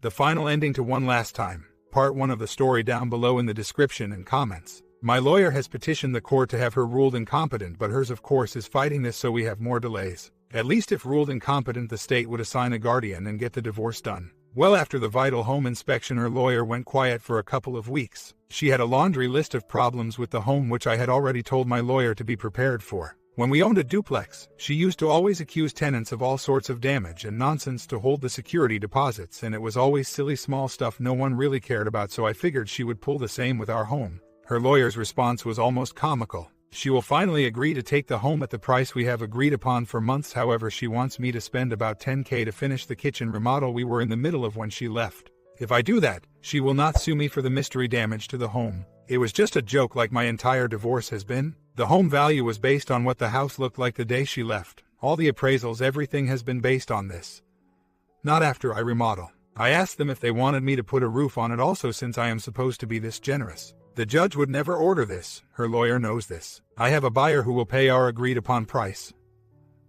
The final ending to One Last Time. Part 1 of the story down below in the description and comments. My lawyer has petitioned the court to have her ruled incompetent, but hers of course is fighting this, so we have more delays. At least if ruled incompetent, the state would assign a guardian and get the divorce done. Well, after the vital home inspection, her lawyer went quiet for a couple of weeks. She had a laundry list of problems with the home which I had already told my lawyer to be prepared for. When we owned a duplex, she used to always accuse tenants of all sorts of damage and nonsense to hold the security deposits, and it was always silly small stuff no one really cared about, so I figured she would pull the same with our home. Her lawyer's response was almost comical. She will finally agree to take the home at the price we have agreed upon for months. However, she wants me to spend about $10,000 to finish the kitchen remodel we were in the middle of when she left. If I do that, she will not sue me for the mystery damage to the home. It was just a joke, like my entire divorce has been. The home value was based on what the house looked like the day she left. All the appraisals, everything has been based on this. Not after I remodel. I asked them if they wanted me to put a roof on it also, since I am supposed to be this generous. The judge would never order this. Her lawyer knows this. I have a buyer who will pay our agreed upon price.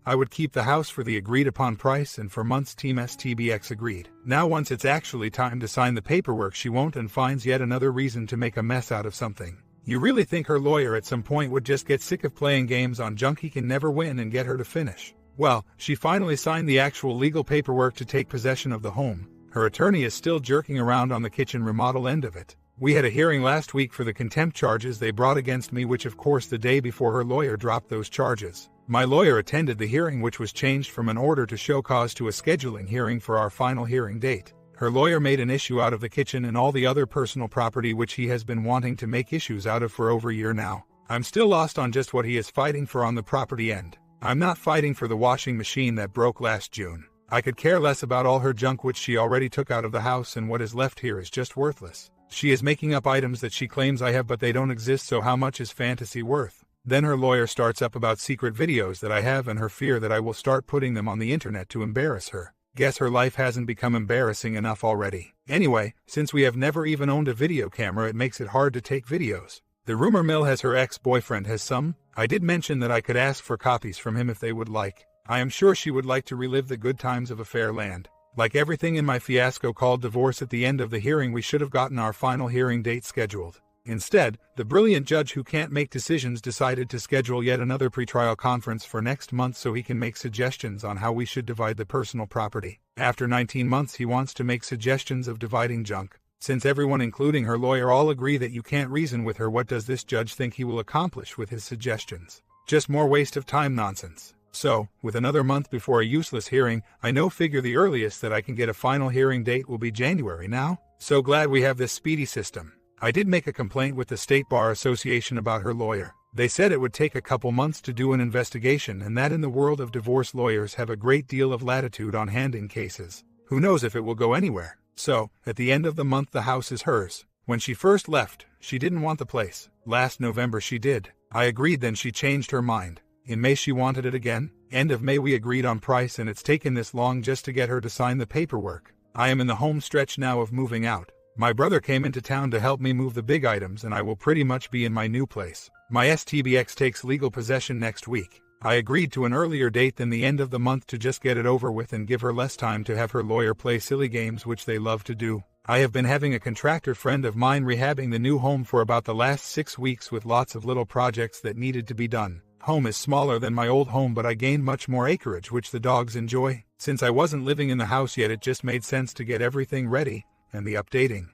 I would keep the house for the agreed upon price, and for months Team STBX agreed. Now once it's actually time to sign the paperwork, she won't, and finds yet another reason to make a mess out of something. You really think her lawyer at some point would just get sick of playing games on junk he can never win and get her to finish? Well, she finally signed the actual legal paperwork to take possession of the home. Her attorney is still jerking around on the kitchen remodel end of it. We had a hearing last week for the contempt charges they brought against me, which of course the day before her lawyer dropped those charges. My lawyer attended the hearing, which was changed from an order to show cause to a scheduling hearing for our final hearing date. Her lawyer made an issue out of the kitchen and all the other personal property which he has been wanting to make issues out of for over a year now. I'm still lost on just what he is fighting for on the property end. I'm not fighting for the washing machine that broke last June. I could care less about all her junk which she already took out of the house, and what is left here is just worthless. She is making up items that she claims I have, but they don't exist, so how much is fantasy worth? Then her lawyer starts up about secret videos that I have and her fear that I will start putting them on the internet to embarrass her. Guess her life hasn't become embarrassing enough already. Anyway, since we have never even owned a video camera, it makes it hard to take videos. The rumor mill has her ex-boyfriend has some. I did mention that I could ask for copies from him if they would like. I am sure she would like to relive the good times of a fair land. Like everything in my fiasco called divorce, at the end of the hearing we should have gotten our final hearing date scheduled. Instead, the brilliant judge who can't make decisions decided to schedule yet another pretrial conference for next month so he can make suggestions on how we should divide the personal property. After 19 months he wants to make suggestions of dividing junk. Since everyone, including her lawyer, all agree that you can't reason with her, what does this judge think he will accomplish with his suggestions? Just more waste of time nonsense. So, with another month before a useless hearing, I figure the earliest that I can get a final hearing date will be January now. So glad we have this speedy system. I did make a complaint with the State Bar Association about her lawyer. They said it would take a couple months to do an investigation, and that in the world of divorce, lawyers have a great deal of latitude on handing cases. Who knows if it will go anywhere? So, at the end of the month the house is hers. When she first left, she didn't want the place. Last November she did. I agreed, then she changed her mind. In May she wanted it again. End of May we agreed on price, and it's taken this long just to get her to sign the paperwork. I am in the home stretch now of moving out. My brother came into town to help me move the big items, and I will pretty much be in my new place. My STBX takes legal possession next week. I agreed to an earlier date than the end of the month to just get it over with and give her less time to have her lawyer play silly games which they love to do. I have been having a contractor friend of mine rehabbing the new home for about the last 6 weeks with lots of little projects that needed to be done. Home is smaller than my old home, but I gained much more acreage which the dogs enjoy. Since I wasn't living in the house yet, it just made sense to get everything ready, and the updating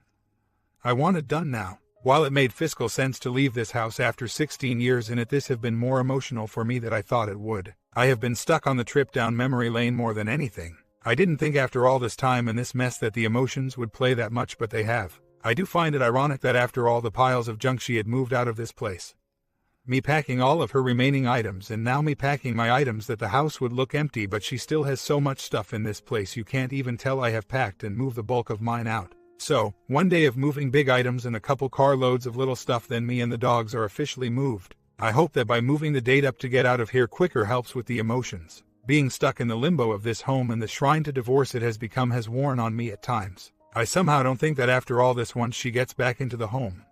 I want it done now. While it made fiscal sense to leave this house after 16 years in it, this have been more emotional for me than I thought it would. I have been stuck on the trip down memory lane more than anything. I didn't think after all this time and this mess that the emotions would play that much, but they have. I do find it ironic that after all the piles of junk she had moved out of this place, me packing all of her remaining items, and now me packing my items, that the house would look empty, but she still has so much stuff in this place you can't even tell I have packed and moved the bulk of mine out. So, one day of moving big items and a couple carloads of little stuff, then me and the dogs are officially moved. I hope that by moving the date up to get out of here quicker helps with the emotions. Being stuck in the limbo of this home and the shrine to divorce it has become has worn on me at times. I somehow don't think that after all this, once she gets back into the home,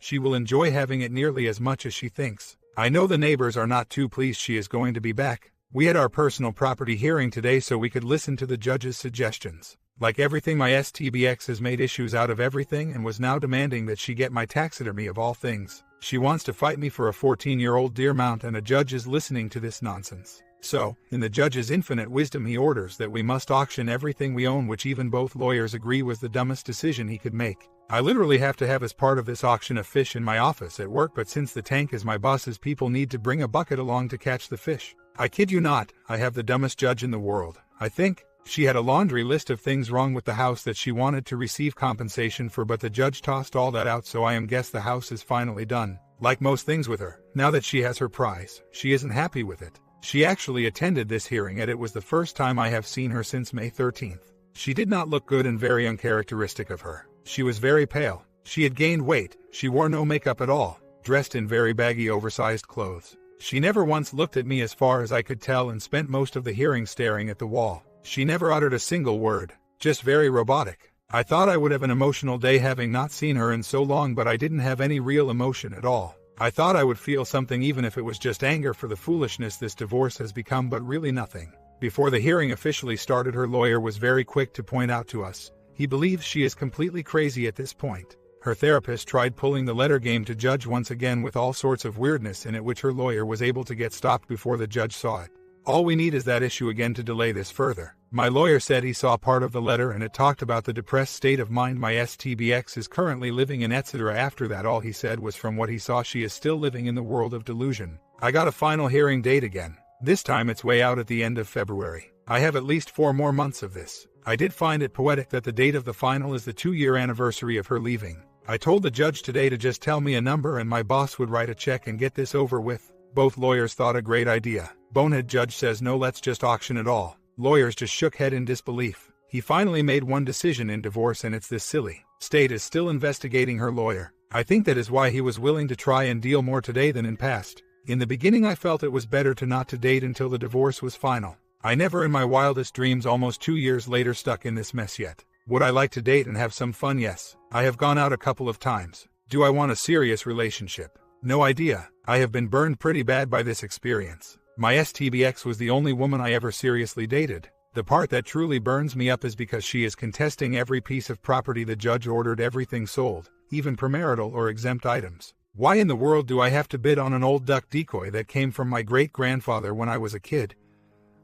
she will enjoy having it nearly as much as she thinks. I know the neighbors are not too pleased she is going to be back. We had our personal property hearing today so we could listen to the judge's suggestions. Like everything, my STBX has made issues out of everything and was now demanding that she get my taxidermy of all things. She wants to fight me for a 14-year-old deer mount, and a judge is listening to this nonsense. So, in the judge's infinite wisdom, he orders that we must auction everything we own, which even both lawyers agree was the dumbest decision he could make. I literally have to have as part of this auction a fish in my office at work, but since the tank is my boss's, people need to bring a bucket along to catch the fish. I kid you not, I have the dumbest judge in the world, I think. She had a laundry list of things wrong with the house that she wanted to receive compensation for, but the judge tossed all that out, so I guess the house is finally done. Like most things with her, now that she has her prize, she isn't happy with it. She actually attended this hearing, and it was the first time I have seen her since May 13th. She did not look good and very uncharacteristic of her. She was very pale. She had gained weight. She wore no makeup at all, dressed in very baggy, oversized clothes. She never once looked at me as far as I could tell, and spent most of the hearing staring at the wall. She never uttered a single word, just very robotic. I thought I would have an emotional day having not seen her in so long, but I didn't have any real emotion at all. I thought I would feel something, even if it was just anger for the foolishness this divorce has become, but really nothing. Before the hearing officially started, her lawyer was very quick to point out to us, he believes she is completely crazy at this point. Her therapist tried pulling the letter game to judge once again with all sorts of weirdness in it, which her lawyer was able to get stopped before the judge saw it. All we need is that issue again to delay this further. My lawyer said he saw part of the letter and it talked about the depressed state of mind my STBX is currently living in, etc. After that, all he said was from what he saw, she is still living in the world of delusion. I got a final hearing date again. This time it's way out at the end of February. I have at least 4 more months of this. I did find it poetic that the date of the final is the 2-year anniversary of her leaving. I told the judge today to just tell me a number and my boss would write a check and get this over with. Both lawyers thought a great idea. Bonehead judge says no, let's just auction it all. Lawyers just shook head in disbelief. He finally made one decision in divorce, and it's this silly. State is still investigating her lawyer. I think that is why he was willing to try and deal more today than in past. In the beginning I felt it was better to not to date until the divorce was final. I never in my wildest dreams, almost 2 years later, stuck in this mess yet. Would I like to date and have some fun? Yes. I have gone out a couple of times. Do I want a serious relationship? No idea. I have been burned pretty bad by this experience. My STBX was the only woman I ever seriously dated. The part that truly burns me up is because she is contesting every piece of property the judge ordered everything sold, even premarital or exempt items. Why in the world do I have to bid on an old duck decoy that came from my great-grandfather when I was a kid?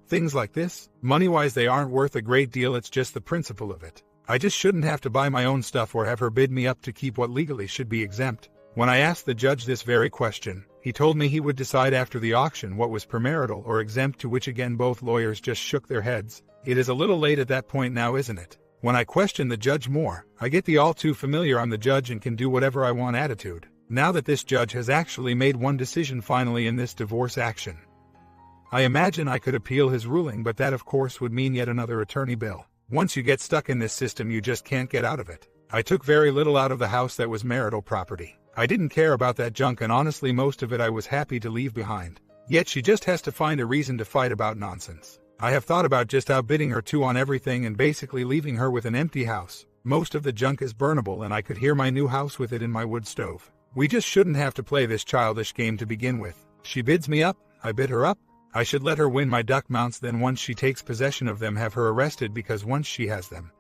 Things like this, money-wise, they aren't worth a great deal, it's just the principle of it. I just shouldn't have to buy my own stuff or have her bid me up to keep what legally should be exempt. When I asked the judge this very question, he told me he would decide after the auction what was premarital or exempt, to which again both lawyers just shook their heads. It is a little late at that point now, isn't it? When I question the judge more, I get the all too familiar I'm the judge and can do whatever I want attitude. Now that this judge has actually made one decision finally in this divorce action, I imagine I could appeal his ruling, but that of course would mean yet another attorney bill. Once you get stuck in this system, you just can't get out of it. I took very little out of the house that was marital property. I didn't care about that junk, and honestly most of it I was happy to leave behind. Yet she just has to find a reason to fight about nonsense. I have thought about just outbidding her too on everything and basically leaving her with an empty house. Most of the junk is burnable and I could hear my new house with it in my wood stove. We just shouldn't have to play this childish game to begin with. She bids me up, I bid her up. I should let her win my duck mounts, then once she takes possession of them have her arrested, because once she has them,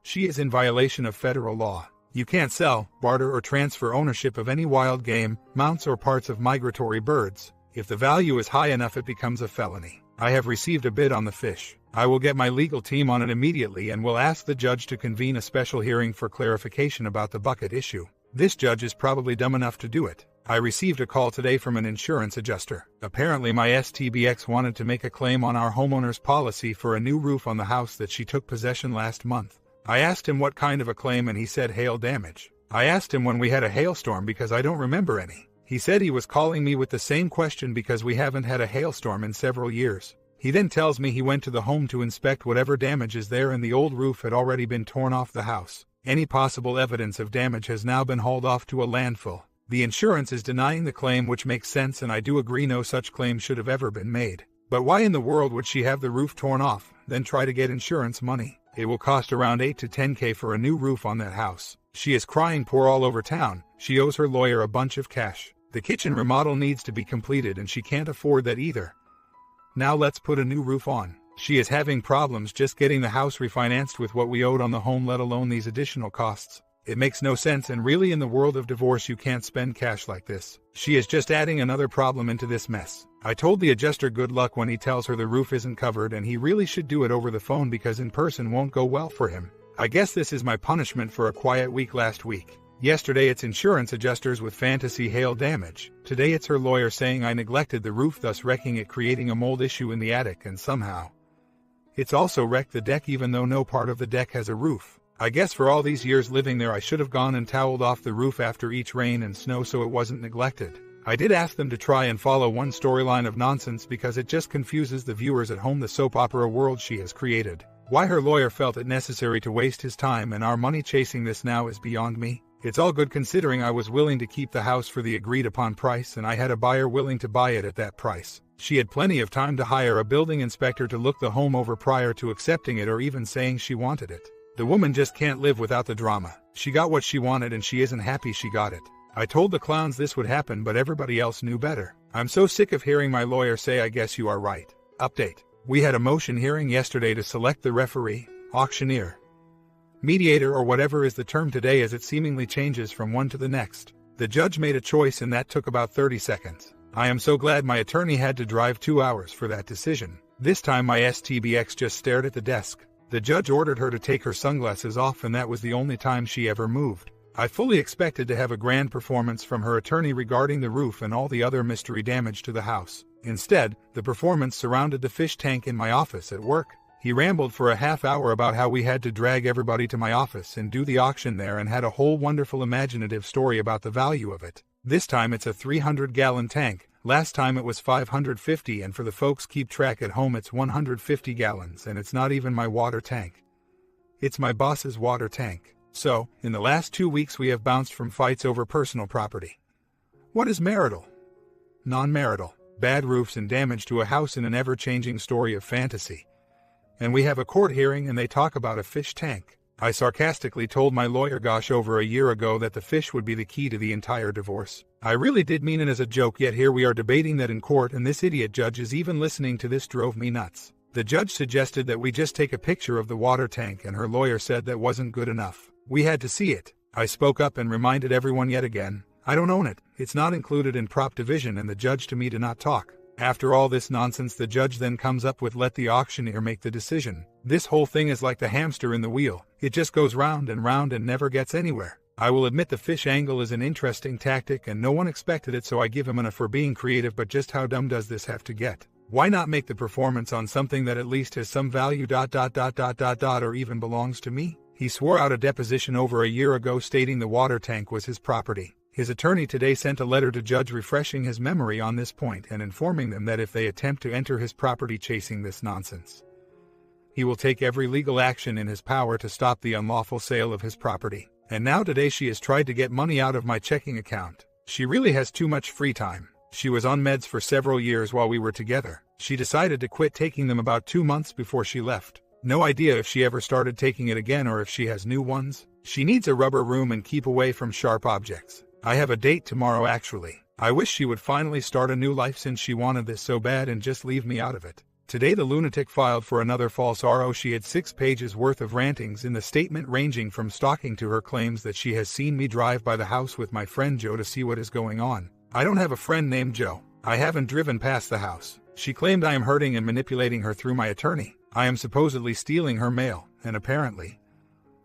she is in violation of federal law. You can't sell, barter or transfer ownership of any wild game, mounts or parts of migratory birds. If the value is high enough it becomes a felony. I have received a bid on the fish. I will get my legal team on it immediately and will ask the judge to convene a special hearing for clarification about the bucket issue. This judge is probably dumb enough to do it. I received a call today from an insurance adjuster. Apparently my STBX wanted to make a claim on our homeowner's policy for a new roof on the house that she took possession last month. I asked him what kind of a claim and he said hail damage. I asked him when we had a hailstorm because I don't remember any. He said he was calling me with the same question because we haven't had a hailstorm in several years. He then tells me he went to the home to inspect whatever damage is there and the old roof had already been torn off the house. Any possible evidence of damage has now been hauled off to a landfill. The insurance is denying the claim, which makes sense, and I do agree no such claim should have ever been made. But why in the world would she have the roof torn off, then try to get insurance money? It will cost around $8 to $10K for a new roof on that house. She is crying poor all over town. She owes her lawyer a bunch of cash. The kitchen remodel needs to be completed and she can't afford that either. Now let's put a new roof on. She is having problems just getting the house refinanced with what we owed on the home, let alone these additional costs. It makes no sense, and really in the world of divorce you can't spend cash like this. She is just adding another problem into this mess. I told the adjuster good luck when he tells her the roof isn't covered, and he really should do it over the phone because in person won't go well for him. I guess this is my punishment for a quiet week last week. Yesterday it's insurance adjusters with fantasy hail damage. Today it's her lawyer saying I neglected the roof, thus wrecking it, creating a mold issue in the attic, and somehow it's also wrecked the deck even though no part of the deck has a roof. I guess for all these years living there I should have gone and toweled off the roof after each rain and snow so it wasn't neglected. I did ask them to try and follow one storyline of nonsense because it just confuses the viewers at home, the soap opera world she has created. Why her lawyer felt it necessary to waste his time and our money chasing this now is beyond me. It's all good considering I was willing to keep the house for the agreed upon price and I had a buyer willing to buy it at that price. She had plenty of time to hire a building inspector to look the home over prior to accepting it or even saying she wanted it. The woman just can't live without the drama. She got what she wanted and she isn't happy she got it. I told the clowns this would happen, but everybody else knew better. I'm so sick of hearing my lawyer say I guess you are right. Update. We had a motion hearing yesterday to select the referee, auctioneer, mediator, or whatever is the term today, as it seemingly changes from one to the next. The judge made a choice and that took about 30 seconds. I am so glad my attorney had to drive 2 hours for that decision. This time my STBX just stared at the desk. The judge ordered her to take her sunglasses off and that was the only time she ever moved. I fully expected to have a grand performance from her attorney regarding the roof and all the other mystery damage to the house. Instead, the performance surrounded the fish tank in my office at work. He rambled for a half hour about how we had to drag everybody to my office and do the auction there and had a whole wonderful imaginative story about the value of it. This time it's a 300-gallon tank. Last time it was 550, and for the folks keep track at home it's 150 gallons and it's not even my water tank. It's my boss's water tank. So, in the last 2 weeks we have bounced from fights over personal property. What is marital? Non-marital. Bad roofs and damage to a house in an ever-changing story of fantasy. And we have a court hearing and they talk about a fish tank. I sarcastically told my lawyer gosh over a year ago that the fish would be the key to the entire divorce. I really did mean it as a joke, yet here we are debating that in court and this idiot judge is even listening to this. Drove me nuts. The judge suggested that we just take a picture of the water tank and her lawyer said that wasn't good enough. We had to see it. I spoke up and reminded everyone yet again, I don't own it. It's not included in prop division, and the judge to me to not talk. After all this nonsense, the judge then comes up with let the auctioneer make the decision. This whole thing is like the hamster in the wheel. It just goes round and never gets anywhere. I will admit the fish angle is an interesting tactic and no one expected it, so I give him an A for being creative, but just how dumb does this have to get? Why not make the performance on something that at least has some value ... or even belongs to me? He swore out a deposition over a year ago stating the water tank was his property. His attorney today sent a letter to judge refreshing his memory on this point and informing them that if they attempt to enter his property chasing this nonsense, he will take every legal action in his power to stop the unlawful sale of his property. And now today she has tried to get money out of my checking account. She really has too much free time. She was on meds for several years while we were together. She decided to quit taking them about 2 months before she left. No idea if she ever started taking it again or if she has new ones. She needs a rubber room and keep away from sharp objects. I have a date tomorrow actually. I wish she would finally start a new life since she wanted this so bad and just leave me out of it. Today the lunatic filed for another false RO. She had 6 pages worth of rantings in the statement, ranging from stalking to her claims that she has seen me drive by the house with my friend Joe to see what is going on. I don't have a friend named Joe. I haven't driven past the house. She claimed I am hurting and manipulating her through my attorney. I am supposedly stealing her mail, and apparently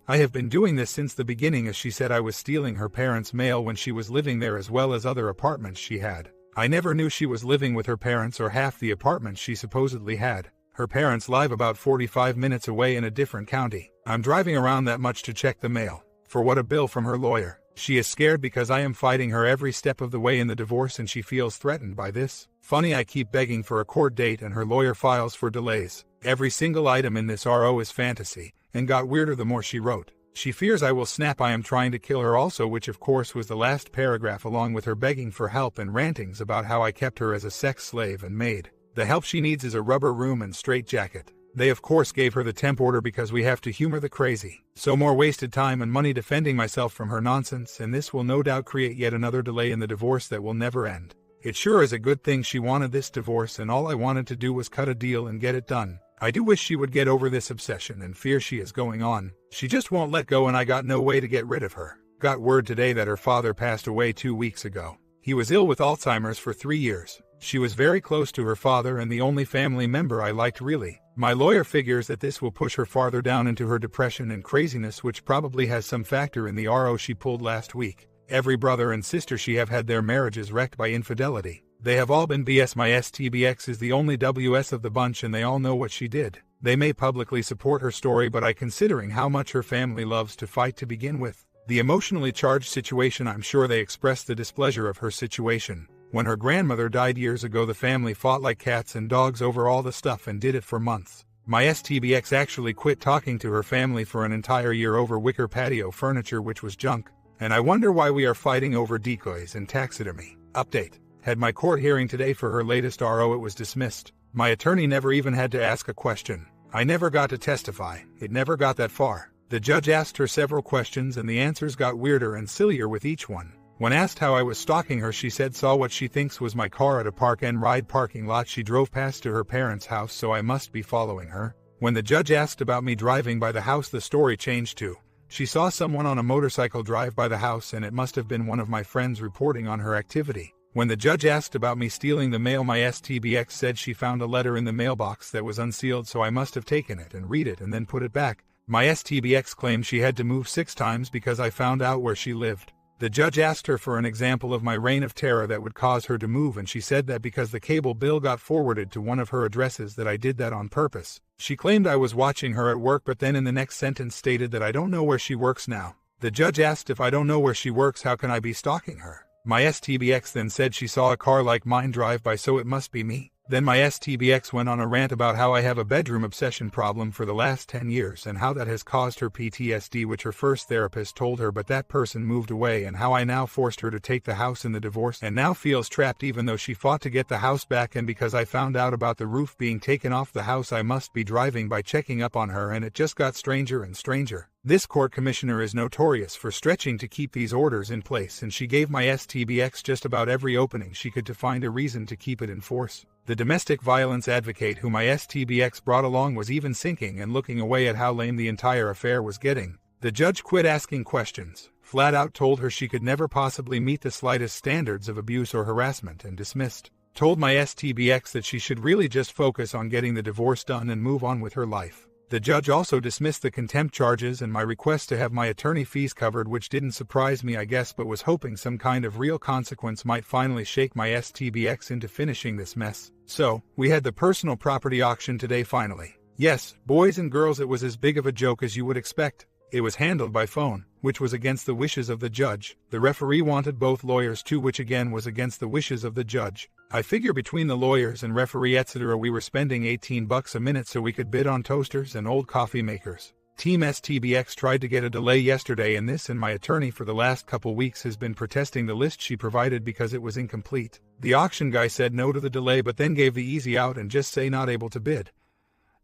I have been doing this since the beginning, as she said I was stealing her parents' mail when she was living there as well as other apartments she had. I never knew she was living with her parents or half the apartments she supposedly had. Her parents live about 45 minutes away in a different county. I'm driving around that much to check the mail. For what? A bill from her lawyer. She is scared because I am fighting her every step of the way in the divorce and she feels threatened by this. Funny, I keep begging for a court date and her lawyer files for delays. Every single item in this RO is fantasy, and got weirder the more she wrote. She fears I will snap. I am trying to kill her also, which of course was the last paragraph, along with her begging for help and rantings about how I kept her as a sex slave and maid. The help she needs is a rubber room and straitjacket. They of course gave her the temp order because we have to humor the crazy. So more wasted time and money defending myself from her nonsense, and this will no doubt create yet another delay in the divorce that will never end. It sure is a good thing she wanted this divorce and all I wanted to do was cut a deal and get it done. I do wish she would get over this obsession and fear she is going on. She just won't let go and I got no way to get rid of her. Got word today that her father passed away 2 weeks ago. He was ill with Alzheimer's for 3 years. She was very close to her father and the only family member I liked really. My lawyer figures that this will push her farther down into her depression and craziness, which probably has some factor in the RO she pulled last week. Every brother and sister she have had their marriages wrecked by infidelity. They have all been BS. My STBX is the only WS of the bunch and they all know what she did. They may publicly support her story, but considering how much her family loves to fight to begin with. The emotionally charged situation, I'm sure they expressed the displeasure of her situation. When her grandmother died years ago, the family fought like cats and dogs over all the stuff and did it for months. My STBX actually quit talking to her family for an entire year over wicker patio furniture which was junk. And I wonder why we are fighting over decoys and taxidermy. Update. Had my court hearing today for her latest RO, it was dismissed. My attorney never even had to ask a question. I never got to testify. It never got that far. The judge asked her several questions and the answers got weirder and sillier with each one. When asked how I was stalking her, she said saw what she thinks was my car at a park-and-ride parking lot she drove past to her parents' house, so I must be following her. When the judge asked about me driving by the house, the story changed to, she saw someone on a motorcycle drive by the house and it must have been one of my friends reporting on her activity. When the judge asked about me stealing the mail, my STBX said she found a letter in the mailbox that was unsealed, so I must have taken it and read it and then put it back. My STBX claimed she had to move 6 times because I found out where she lived. The judge asked her for an example of my reign of terror that would cause her to move, and she said that because the cable bill got forwarded to one of her addresses that I did that on purpose. She claimed I was watching her at work, but then in the next sentence stated that I don't know where she works now. The judge asked if I don't know where she works, how can I be stalking her? My STBX then said she saw a car like mine drive by, so it must be me. Then my STBX went on a rant about how I have a bedroom obsession problem for the last 10 years and how that has caused her PTSD, which her first therapist told her, but that person moved away, and how I now forced her to take the house in the divorce and now feels trapped even though she fought to get the house back, and because I found out about the roof being taken off the house I must be driving by checking up on her, and it just got stranger and stranger. This court commissioner is notorious for stretching to keep these orders in place, and she gave my STBX just about every opening she could to find a reason to keep it in force. The domestic violence advocate who my STBX brought along was even sinking and looking away at how lame the entire affair was getting. The judge quit asking questions, flat out told her she could never possibly meet the slightest standards of abuse or harassment, and dismissed. Told my STBX that she should really just focus on getting the divorce done and move on with her life. The judge also dismissed the contempt charges and my request to have my attorney fees covered, which didn't surprise me, I guess, but was hoping some kind of real consequence might finally shake my STBX into finishing this mess. So, we had the personal property auction today finally. Yes, boys and girls, it was as big of a joke as you would expect. It was handled by phone, which was against the wishes of the judge. The referee wanted both lawyers too, which again was against the wishes of the judge. I figure between the lawyers and referee etc. we were spending $18 a minute so we could bid on toasters and old coffee makers. Team STBX tried to get a delay yesterday in this, and my attorney for the last couple weeks has been protesting the list she provided because it was incomplete. The auction guy said no to the delay but then gave the easy out and just say not able to bid.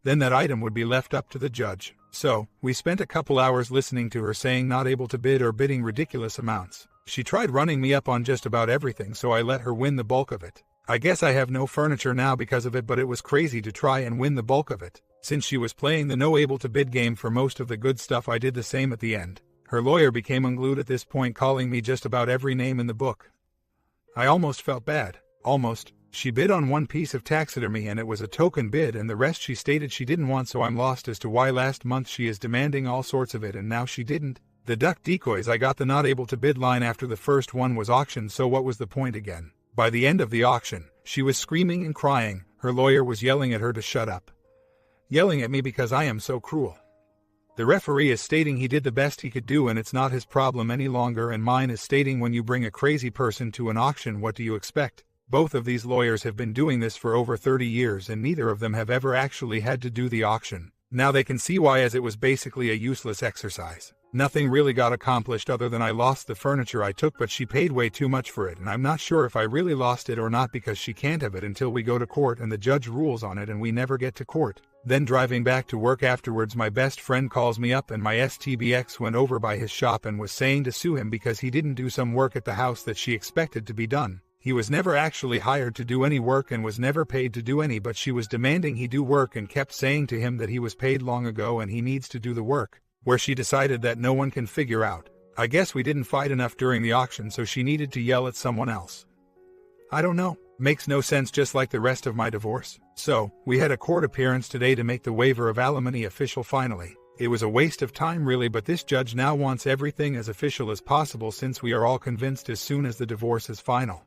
Then that item would be left up to the judge. So, we spent a couple hours listening to her saying not able to bid or bidding ridiculous amounts. She tried running me up on just about everything, so I let her win the bulk of it. I guess I have no furniture now because of it, but it was crazy to try and win the bulk of it. Since she was playing the no able to bid game for most of the good stuff, I did the same at the end. Her lawyer became unglued at this point, calling me just about every name in the book. I almost felt bad. Almost. She bid on one piece of taxidermy and it was a token bid, and the rest she stated she didn't want, so I'm lost as to why last month she is demanding all sorts of it and now she didn't. The duck decoys, I got the not able to bid line after the first one was auctioned, so what was the point again? By the end of the auction, she was screaming and crying. Her lawyer was yelling at her to shut up. Yelling at me because I am so cruel. The referee is stating he did the best he could do and it's not his problem any longer, and mine is stating when you bring a crazy person to an auction, what do you expect? Both of these lawyers have been doing this for over 30 years and neither of them have ever actually had to do the auction. Now they can see why, as it was basically a useless exercise. Nothing really got accomplished other than I lost the furniture I took, but she paid way too much for it, and I'm not sure if I really lost it or not because she can't have it until we go to court and the judge rules on it and we never get to court. Then driving back to work afterwards, my best friend calls me up and my STBX went over by his shop and was saying to sue him because he didn't do some work at the house that she expected to be done. He was never actually hired to do any work and was never paid to do any, but she was demanding he do work and kept saying to him that he was paid long ago and he needs to do the work, where she decided that no one can figure out. I guess we didn't fight enough during the auction, so she needed to yell at someone else. I don't know. Makes no sense, just like the rest of my divorce. So, we had a court appearance today to make the waiver of alimony official finally. It was a waste of time really, but this judge now wants everything as official as possible since we are all convinced as soon as the divorce is final.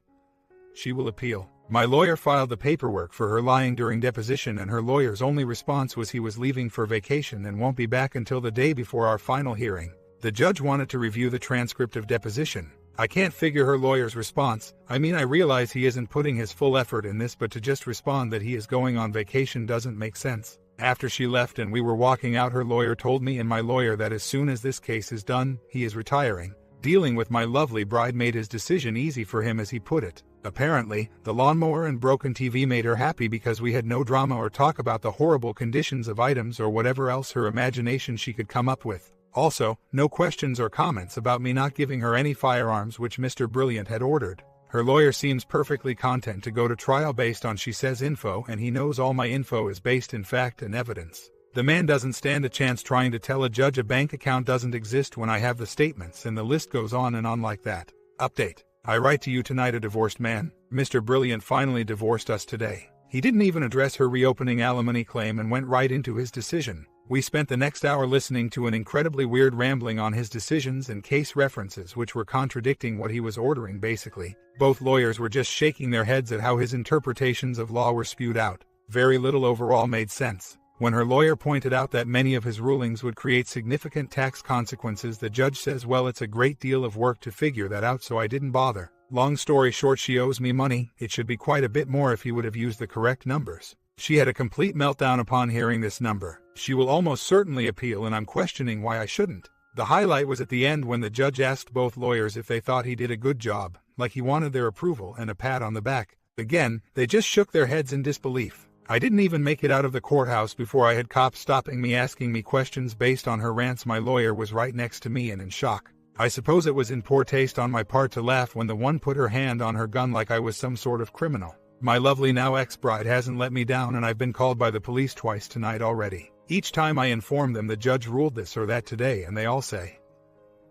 She will appeal. My lawyer filed the paperwork for her lying during deposition, and her lawyer's only response was he was leaving for vacation and won't be back until the day before our final hearing. The judge wanted to review the transcript of deposition. I can't figure her lawyer's response. I mean, I realize he isn't putting his full effort in this, but to just respond that he is going on vacation doesn't make sense. After she left and we were walking out, her lawyer told me and my lawyer that as soon as this case is done, he is retiring. Dealing with my lovely bride made his decision easy for him, as he put it. Apparently, the lawnmower and broken TV made her happy because we had no drama or talk about the horrible conditions of items or whatever else her imagination she could come up with. Also, no questions or comments about me not giving her any firearms, which Mr. Brilliant had ordered. Her lawyer seems perfectly content to go to trial based on she says info, and he knows all my info is based in fact and evidence. The man doesn't stand a chance trying to tell a judge a bank account doesn't exist when I have the statements, and the list goes on and on like that. Update. I write to you tonight, a divorced man. Mr. Brilliant finally divorced us today. He didn't even address her reopening alimony claim and went right into his decision. We spent the next hour listening to an incredibly weird rambling on his decisions and case references which were contradicting what he was ordering basically. Both lawyers were just shaking their heads at how his interpretations of law were spewed out. Very little overall made sense. When her lawyer pointed out that many of his rulings would create significant tax consequences, the judge says, well, it's a great deal of work to figure that out, so I didn't bother. Long story short, she owes me money. It should be quite a bit more if he would have used the correct numbers. She had a complete meltdown upon hearing this number. She will almost certainly appeal, and I'm questioning why I shouldn't. The highlight was at the end when the judge asked both lawyers if they thought he did a good job, like he wanted their approval and a pat on the back. Again, they just shook their heads in disbelief. I didn't even make it out of the courthouse before I had cops stopping me asking me questions based on her rants. My lawyer was right next to me and in shock. I suppose it was in poor taste on my part to laugh when the one put her hand on her gun like I was some sort of criminal. My lovely now ex-bride hasn't let me down, and I've been called by the police twice tonight already. Each time I inform them the judge ruled this or that today, and they all say,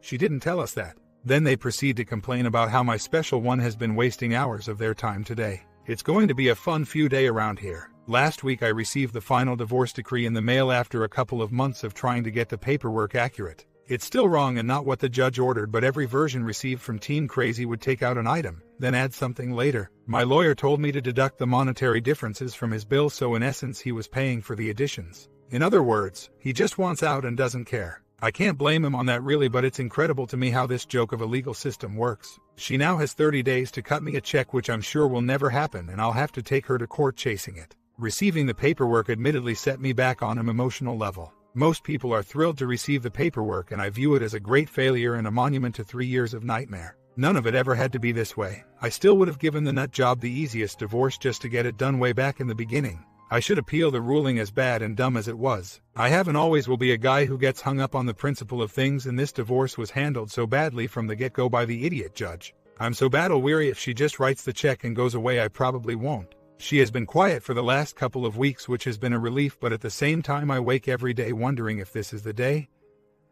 "She didn't tell us that." Then they proceed to complain about how my special one has been wasting hours of their time today. It's going to be a fun few days around here. Last week I received the final divorce decree in the mail after a couple of months of trying to get the paperwork accurate. It's still wrong and not what the judge ordered, but every version received from Team Crazy would take out an item, then add something later. My lawyer told me to deduct the monetary differences from his bill, so in essence he was paying for the additions. In other words, he just wants out and doesn't care. I can't blame him on that really, but it's incredible to me how this joke of a legal system works. She now has 30 days to cut me a check, which I'm sure will never happen, and I'll have to take her to court chasing it. Receiving the paperwork admittedly set me back on an emotional level. Most people are thrilled to receive the paperwork, and I view it as a great failure and a monument to 3 years of nightmare. None of it ever had to be this way. I still would have given the nut job the easiest divorce just to get it done way back in the beginning. I should appeal the ruling, as bad and dumb as it was. I have and always will be a guy who gets hung up on the principle of things, and this divorce was handled so badly from the get-go by the idiot judge. I'm so battle-weary. If she just writes the check and goes away, I probably won't. She has been quiet for the last couple of weeks, which has been a relief, but at the same time I wake every day wondering if this is the day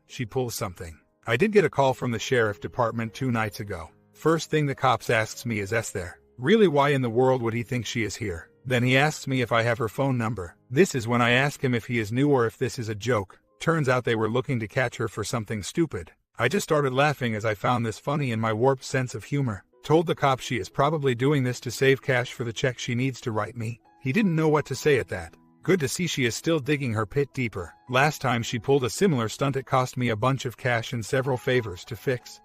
she pulls something. I did get a call from the sheriff department 2 nights ago. First thing the cops asks me is there. Really, why in the world would he think she is here? Then he asks me if I have her phone number. This is when I ask him if he is new or if this is a joke. Turns out they were looking to catch her for something stupid. I just started laughing as I found this funny in my warped sense of humor. Told the cop she is probably doing this to save cash for the check she needs to write me. He didn't know what to say at that. Good to see she is still digging her pit deeper. Last time she pulled a similar stunt, it cost me a bunch of cash and several favors to fix.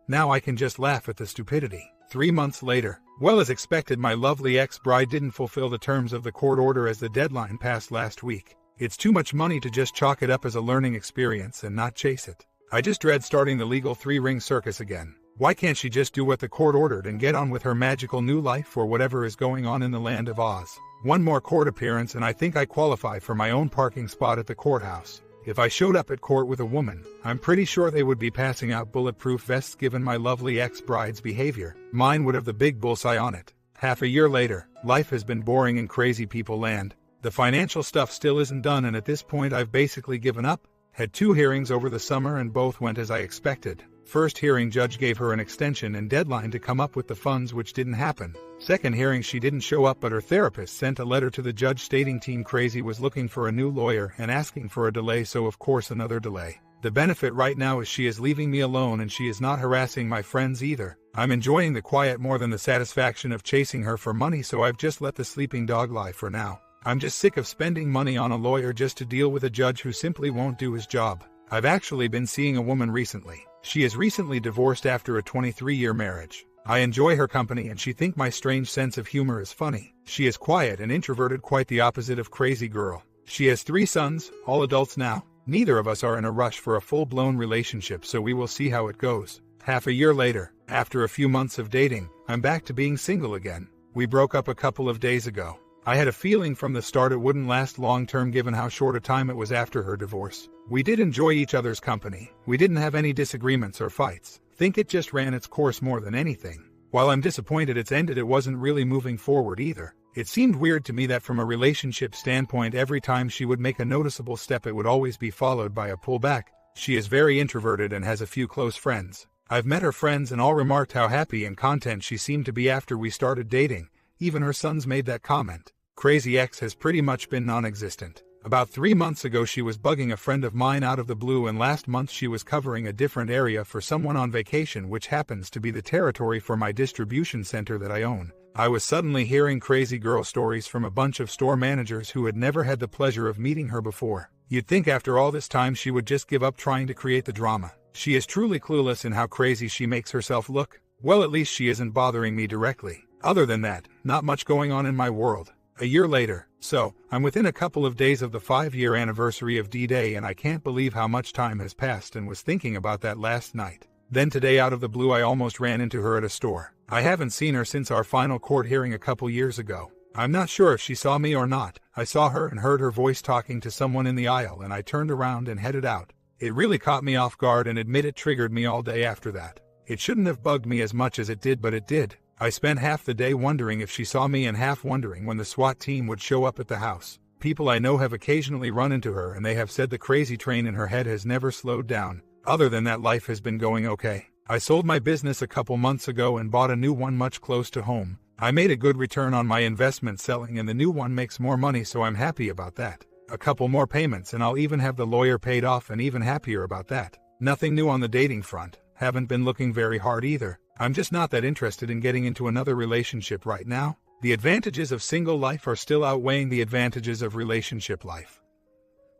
Now I can just laugh at the stupidity. 3 months later. Well, as expected, my lovely ex-bride didn't fulfill the terms of the court order as the deadline passed last week. It's too much money to just chalk it up as a learning experience and not chase it. I just dread starting the legal 3-ring circus again. Why can't she just do what the court ordered and get on with her magical new life or whatever is going on in the land of Oz? One more court appearance and I think I qualify for my own parking spot at the courthouse. If I showed up at court with a woman, I'm pretty sure they would be passing out bulletproof vests given my lovely ex-bride's behavior. Mine would have the big bullseye on it. Half a year later, life has been boring in crazy people land. The financial stuff still isn't done, and at this point I've basically given up. Had 2 hearings over the summer and both went as I expected. First hearing, judge gave her an extension and deadline to come up with the funds, which didn't happen. Second hearing, she didn't show up, but her therapist sent a letter to the judge stating Team Crazy was looking for a new lawyer and asking for a delay, so of course another delay. The benefit right now is she is leaving me alone and she is not harassing my friends either. I'm enjoying the quiet more than the satisfaction of chasing her for money, so I've just let the sleeping dog lie for now. I'm just sick of spending money on a lawyer just to deal with a judge who simply won't do his job. I've actually been seeing a woman recently. She is recently divorced after a 23-year marriage. I enjoy her company and she thinks my strange sense of humor is funny. She is quiet and introverted, quite the opposite of crazy girl. She has 3 sons, all adults now. Neither of us are in a rush for a full-blown relationship, so we will see how it goes. Half a year later, after a few months of dating, I'm back to being single again. We broke up a couple of days ago. I had a feeling from the start it wouldn't last long-term given how short a time it was after her divorce. We did enjoy each other's company. We didn't have any disagreements or fights. Think it just ran its course more than anything. While I'm disappointed it's ended, it wasn't really moving forward either. It seemed weird to me that from a relationship standpoint, every time she would make a noticeable step it would always be followed by a pullback. She is very introverted and has a few close friends. I've met her friends and all remarked how happy and content she seemed to be after we started dating. Even her sons made that comment. Crazy X has pretty much been non-existent. About 3 months ago she was bugging a friend of mine out of the blue, and last month she was covering a different area for someone on vacation, which happens to be the territory for my distribution center that I own. I was suddenly hearing crazy girl stories from a bunch of store managers who had never had the pleasure of meeting her before. You'd think after all this time she would just give up trying to create the drama. She is truly clueless in how crazy she makes herself look. Well, at least she isn't bothering me directly. Other than that, not much going on in my world. A year later, so, I'm within a couple of days of the 5-year anniversary of D-Day, and I can't believe how much time has passed and was thinking about that last night. Then today out of the blue I almost ran into her at a store. I haven't seen her since our final court hearing a couple years ago. I'm not sure if she saw me or not. I saw her and heard her voice talking to someone in the aisle, and I turned around and headed out. It really caught me off guard, and admit it triggered me all day after that. It shouldn't have bugged me as much as it did, but it did. I spent half the day wondering if she saw me and half wondering when the SWAT team would show up at the house. People I know have occasionally run into her, and they have said the crazy train in her head has never slowed down. Other than that, life has been going okay. I sold my business a couple months ago and bought a new one much close to home. I made a good return on my investment selling, and the new one makes more money, so I'm happy about that. A couple more payments and I'll even have the lawyer paid off, and even happier about that. Nothing new on the dating front. Haven't been looking very hard either. I'm just not that interested in getting into another relationship right now. The advantages of single life are still outweighing the advantages of relationship life,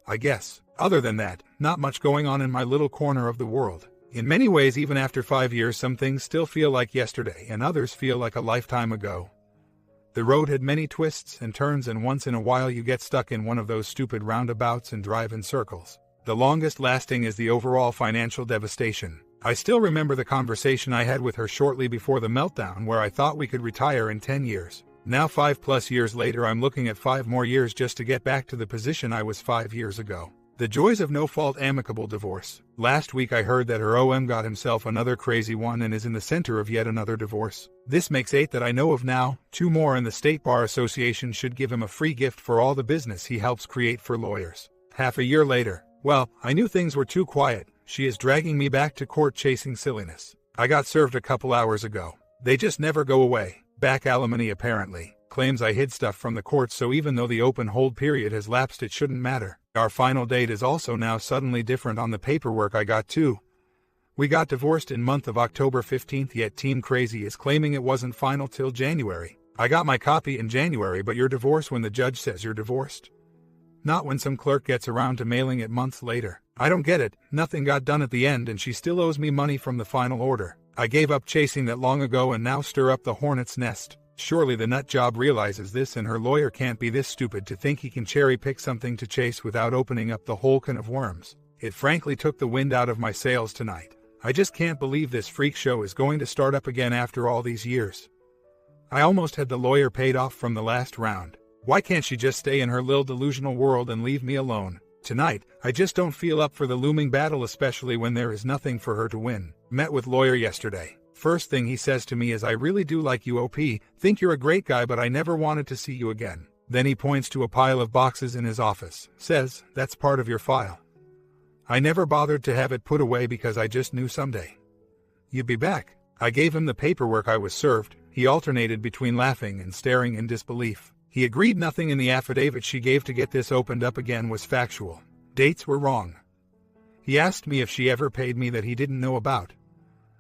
I guess. Other than that, not much going on in my little corner of the world. In many ways, even after 5 years, some things still feel like yesterday and others feel like a lifetime ago. The road had many twists and turns, and once in a while you get stuck in one of those stupid roundabouts and drive in circles. The longest lasting is the overall financial devastation. I still remember the conversation I had with her shortly before the meltdown, where I thought we could retire in 10 years. Now 5+ years later, I'm looking at 5 more years just to get back to the position I was 5 years ago. The joys of no-fault amicable divorce. Last week I heard that her OM got himself another crazy one and is in the center of yet another divorce. This makes 8 that I know of now. 2 more, and the State Bar Association should give him a free gift for all the business he helps create for lawyers. Half a year later. Well, I knew things were too quiet. She is dragging me back to court chasing silliness. I got served a couple hours ago. They just never go away. Back alimony apparently. Claims I hid stuff from the court, so even though the open hold period has lapsed it shouldn't matter. Our final date is also now suddenly different on the paperwork I got too. We got divorced in month of October 15th, yet Team Crazy is claiming it wasn't final till January. I got my copy in January, but you're divorced when the judge says you're divorced. Not when some clerk gets around to mailing it months later. I don't get it. Nothing got done at the end and she still owes me money from the final order. I gave up chasing that long ago and now stir up the hornet's nest. Surely the nut job realizes this, and her lawyer can't be this stupid to think he can cherry pick something to chase without opening up the whole can of worms. It frankly took the wind out of my sails tonight. I just can't believe this freak show is going to start up again after all these years. I almost had the lawyer paid off from the last round. Why can't she just stay in her little delusional world and leave me alone? Tonight, I just don't feel up for the looming battle, especially when there is nothing for her to win. Met with lawyer yesterday. First thing he says to me is, I really do like you, OP, think you're a great guy, but I never wanted to see you again. Then he points to a pile of boxes in his office, says, that's part of your file. I never bothered to have it put away because I just knew someday you'd be back. I gave him the paperwork I was served. He alternated between laughing and staring in disbelief. He agreed nothing in the affidavit she gave to get this opened up again was factual. Dates were wrong. He asked me if she ever paid me that he didn't know about.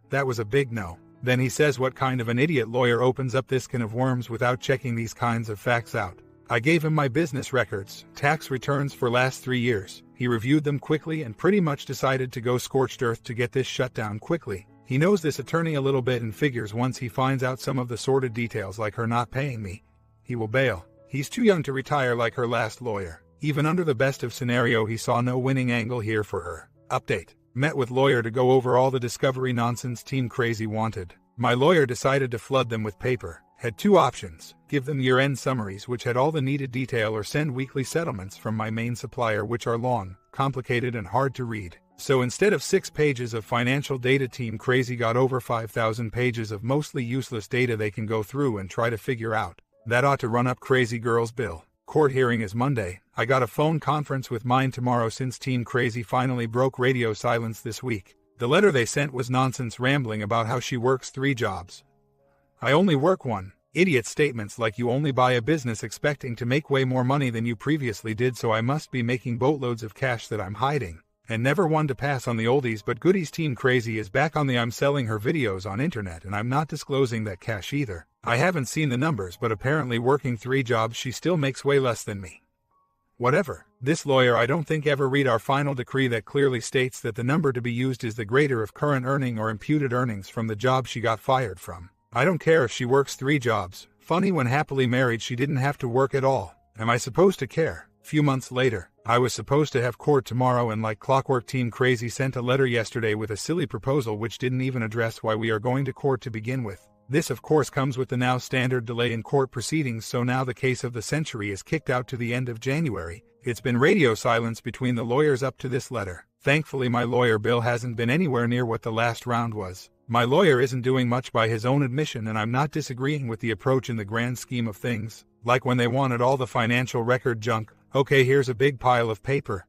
That was a big no. Then he says, what kind of an idiot lawyer opens up this can of worms without checking these kinds of facts out? I gave him my business records, tax returns for last 3 years. He reviewed them quickly and pretty much decided to go scorched earth to get this shut down quickly. He knows this attorney a little bit and figures once he finds out some of the sordid details like her not paying me, he will bail. He's too young to retire like her last lawyer. Even under the best of scenario, he saw no winning angle here for her. Update. Met with lawyer to go over all the discovery nonsense Team Crazy wanted. My lawyer decided to flood them with paper. Had 2 options, give them year-end summaries which had all the needed detail, or send weekly settlements from my main supplier which are long, complicated and hard to read. So instead of 6 pages of financial data, Team Crazy got over 5,000 pages of mostly useless data they can go through and try to figure out. That ought to run up Crazy Girl's bill. Court hearing is Monday. I got a phone conference with mine tomorrow since Team Crazy finally broke radio silence this week. The letter they sent was nonsense, rambling about how she works 3 jobs. I only work 1. Idiot statements like you only buy a business expecting to make way more money than you previously did, so I must be making boatloads of cash that I'm hiding. And never one to pass on the oldies but goodies. Team Crazy is back on the I'm selling her videos on internet, and I'm not disclosing that cash either. I haven't seen the numbers, but apparently working 3 jobs she still makes way less than me. Whatever. This lawyer I don't think ever read our final decree that clearly states that the number to be used is the greater of current earning or imputed earnings from the job she got fired from. I don't care if she works 3 jobs. Funny, when happily married she didn't have to work at all. Am I supposed to care? Few months later, I was supposed to have court tomorrow, and like clockwork Team Crazy sent a letter yesterday with a silly proposal which didn't even address why we are going to court to begin with. This of course comes with the now standard delay in court proceedings, so now the case of the century is kicked out to the end of January. It's been radio silence between the lawyers up to this letter. Thankfully my lawyer bill hasn't been anywhere near what the last round was. My lawyer isn't doing much by his own admission, and I'm not disagreeing with the approach in the grand scheme of things. Like when they wanted all the financial record junk, okay, here's a big pile of paper.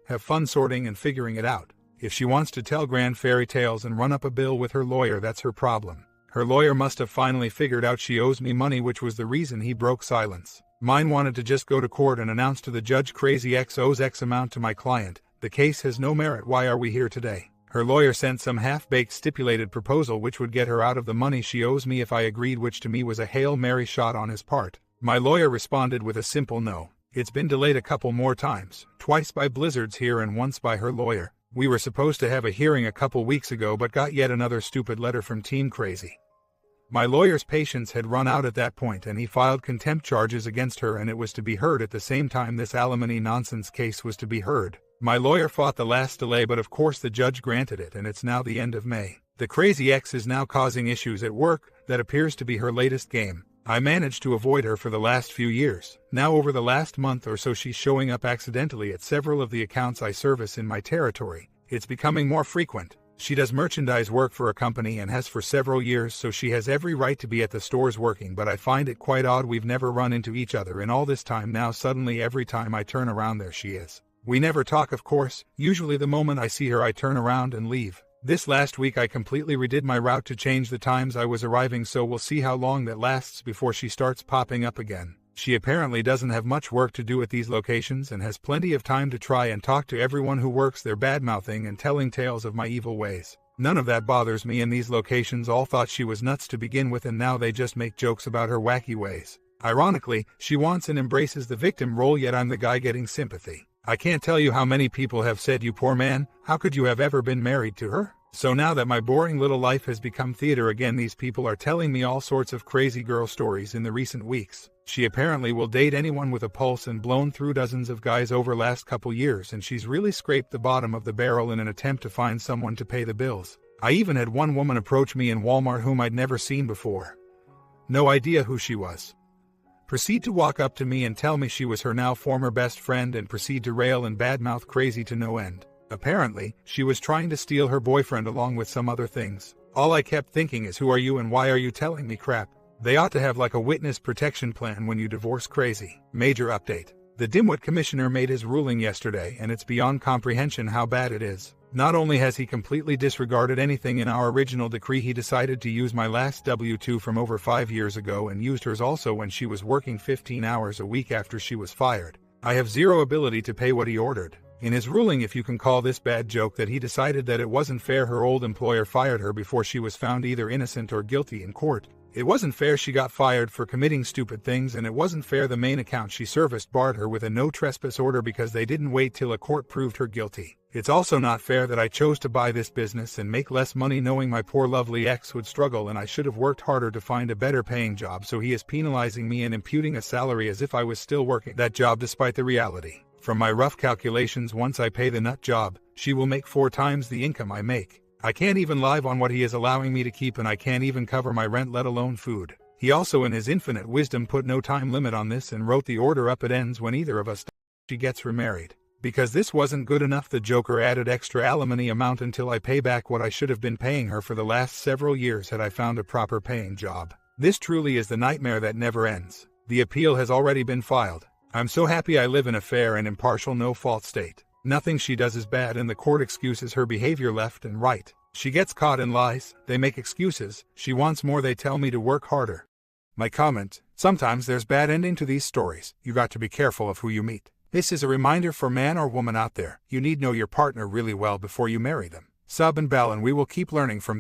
Have fun sorting and figuring it out. If she wants to tell grand fairy tales and run up a bill with her lawyer, that's her problem. Her lawyer must have finally figured out she owes me money, which was the reason he broke silence. Mine wanted to just go to court and announce to the judge Crazy X owes X amount to my client. The case has no merit. Why are we here today? Her lawyer sent some half-baked stipulated proposal which would get her out of the money she owes me if I agreed, which to me was a Hail Mary shot on his part. My lawyer responded with a simple no. It's been delayed a couple more times, twice by blizzards here and once by her lawyer. We were supposed to have a hearing a couple weeks ago but got yet another stupid letter from Team Crazy. My lawyer's patience had run out at that point, and he filed contempt charges against her, and it was to be heard at the same time this alimony nonsense case was to be heard. My lawyer fought the last delay, but of course the judge granted it, and it's now the end of May. The Crazy X is now causing issues at work. That appears to be her latest game. I managed to avoid her for the last few years. Now over the last month or so she's showing up accidentally at several of the accounts I service in my territory. It's becoming more frequent. She does merchandise work for a company and has for several years, so she has every right to be at the stores working, but I find it quite odd we've never run into each other in all this time. Now suddenly every time I turn around there she is. We never talk, of course. Usually the moment I see her I turn around and leave. This last week I completely redid my route to change the times I was arriving, so we'll see how long that lasts before she starts popping up again. She apparently doesn't have much work to do at these locations and has plenty of time to try and talk to everyone who works there, bad-mouthing and telling tales of my evil ways. None of that bothers me, and these locations all thought she was nuts to begin with, and now they just make jokes about her wacky ways. Ironically, she wants and embraces the victim role, yet I'm the guy getting sympathy. I can't tell you how many people have said, "You poor man, how could you have ever been married to her?" So now that my boring little life has become theater again, these people are telling me all sorts of crazy girl stories in the recent weeks. She apparently will date anyone with a pulse and blown through dozens of guys over last couple years, and she's really scraped the bottom of the barrel in an attempt to find someone to pay the bills. I even had one woman approach me in Walmart whom I'd never seen before. No idea who she was. Proceed to walk up to me and tell me she was her now former best friend and proceed to rail and badmouth crazy to no end. Apparently, she was trying to steal her boyfriend along with some other things. All I kept thinking is, who are you and why are you telling me crap? They ought to have like a witness protection plan when you divorce crazy. Major update. The dimwit commissioner made his ruling yesterday, and it's beyond comprehension how bad it is. Not only has he completely disregarded anything in our original decree, he decided to use my last W-2 from over 5 years ago and used hers also when she was working 15 hours a week after she was fired. I have zero ability to pay what he ordered. In his ruling, if you can call this bad joke, that he decided that it wasn't fair her old employer fired her before she was found either innocent or guilty in court. It wasn't fair she got fired for committing stupid things, and it wasn't fair the main account she serviced barred her with a no trespass order because they didn't wait till a court proved her guilty. It's also not fair that I chose to buy this business and make less money knowing my poor lovely ex would struggle and I should have worked harder to find a better paying job, so he is penalizing me and imputing a salary as if I was still working that job despite the reality. From my rough calculations, once I pay the nut job, she will make 4 times the income I make. I can't even live on what he is allowing me to keep, and I can't even cover my rent, let alone food. He also in his infinite wisdom put no time limit on this and wrote the order up. It ends when either of us she gets remarried. Because this wasn't good enough, the Joker added extra alimony amount until I pay back what I should have been paying her for the last several years had I found a proper paying job. This truly is the nightmare that never ends. The appeal has already been filed. I'm so happy I live in a fair and impartial no-fault state. Nothing she does is bad, and the court excuses her behavior left and right. She gets caught in lies, they make excuses, she wants more, they tell me to work harder. My comment: sometimes there's bad ending to these stories. You got to be careful of who you meet. This is a reminder for man or woman out there. You need know your partner really well before you marry them. Sub and bell and we will keep learning from